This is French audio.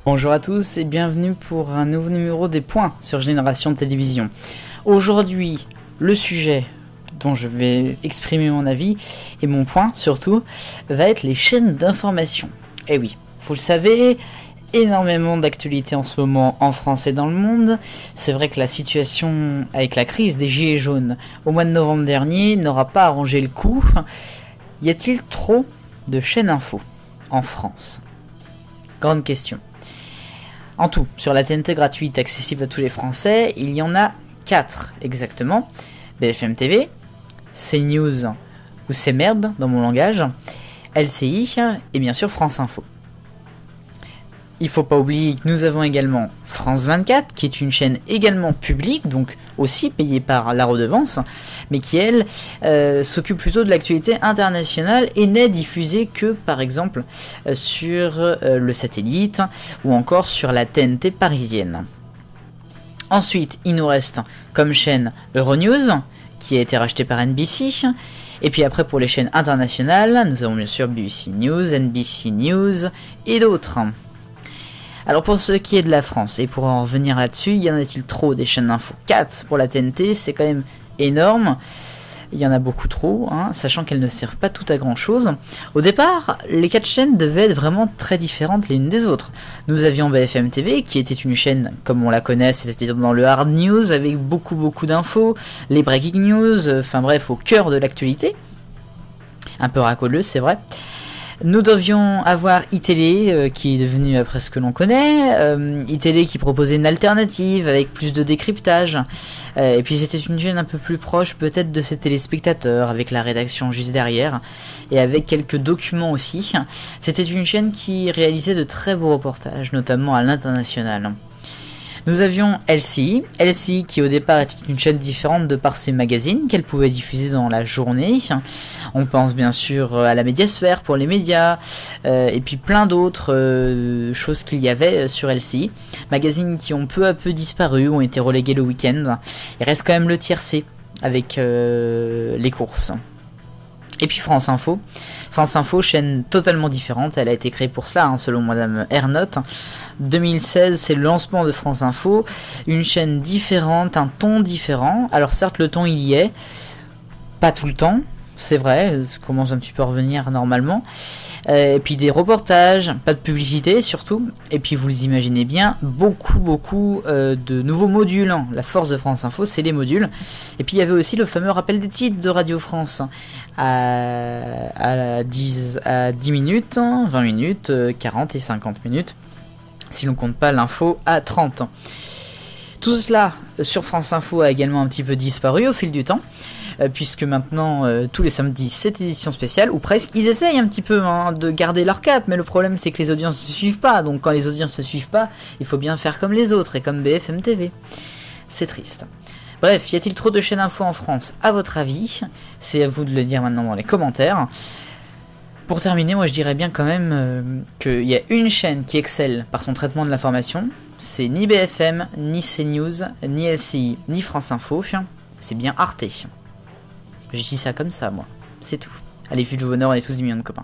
Bonjour à tous et bienvenue pour un nouveau numéro des points sur Génération Télévision. Aujourd'hui, le sujet dont je vais exprimer mon avis et mon point surtout va être les chaînes d'information. Et oui, vous le savez, énormément d'actualités en ce moment en France et dans le monde. C'est vrai que la situation avec la crise des gilets jaunes au mois de novembre dernier n'aura pas arrangé le coup. Y a-t-il trop de chaînes info en France? Grande question. En tout, sur la TNT gratuite accessible à tous les Français, il y en a 4 exactement. BFM TV, CNews ou CMerde dans mon langage, LCI et bien sûr France Info. Il faut pas oublier que nous avons également France 24, qui est une chaîne également publique, donc aussi payée par la redevance, mais qui elle s'occupe plutôt de l'actualité internationale et n'est diffusée que par exemple sur le satellite ou encore sur la TNT parisienne. Ensuite, il nous reste comme chaîne Euronews, qui a été rachetée par NBC. Et puis après, pour les chaînes internationales, nous avons bien sûr BBC News, NBC News et d'autres. Alors pour ce qui est de la France, et pour en revenir là-dessus, y en a-t-il trop des chaînes d'info? 4 pour la TNT, c'est quand même énorme. Il y en a beaucoup trop, sachant qu'elles ne servent pas toutes à grand chose. Au départ, les 4 chaînes devaient être vraiment très différentes les unes des autres. Nous avions BFM TV, qui était une chaîne, comme on la connaît, c'est-à-dire dans le hard news, avec beaucoup d'infos, les breaking news, enfin bref, au cœur de l'actualité. Un peu racoleux, c'est vrai. Nous devions avoir iTélé, qui est devenu après ce que l'on connaît, iTélé qui proposait une alternative avec plus de décryptage, et puis c'était une chaîne un peu plus proche peut-être de ses téléspectateurs, avec la rédaction juste derrière, et avec quelques documents aussi. C'était une chaîne qui réalisait de très beaux reportages, notamment à l'international. Nous avions LCI qui au départ était une chaîne différente de par ses magazines qu'elle pouvait diffuser dans la journée. On pense bien sûr à la médiasphère pour les médias, et puis plein d'autres choses qu'il y avait sur LCI. Magazines qui ont peu à peu disparu, ont été relégués le week-end. Il reste quand même le tiercé avec les courses. Et puis France Info, chaîne totalement différente, elle a été créée pour cela, selon Madame Ernotte. 2016, c'est le lancement de France Info, une chaîne différente, un ton différent. Alors certes, le ton il y est, pas tout le temps, c'est vrai, ça commence un petit peu à revenir normalement. Et puis des reportages, pas de publicité surtout, et puis vous les imaginez bien, beaucoup de nouveaux modules. La force de France Info, c'est les modules. Et puis il y avait aussi le fameux rappel des titres de Radio France à 10 minutes, 20 minutes, 40 et 50 minutes, si l'on compte pas l'info à 30. Tout cela sur France Info a également un petit peu disparu au fil du temps, puisque maintenant tous les samedis c'est édition spéciale, ou presque. Ils essayent un petit peu de garder leur cap, mais le problème c'est que les audiences ne suivent pas, donc quand les audiences ne suivent pas, il faut bien faire comme les autres, et comme BFM TV. C'est triste. Bref, y a-t-il trop de chaînes info en France? À votre avis? C'est à vous de le dire maintenant dans les commentaires. Pour terminer, moi je dirais bien quand même qu'il y a une chaîne qui excelle par son traitement de l'information. C'est ni BFM, ni CNews, ni LCI, ni France Info. C'est bien Arte. Je dis ça comme ça, moi. C'est tout. Allez, vive le bonheur, on est tous des millions de copains.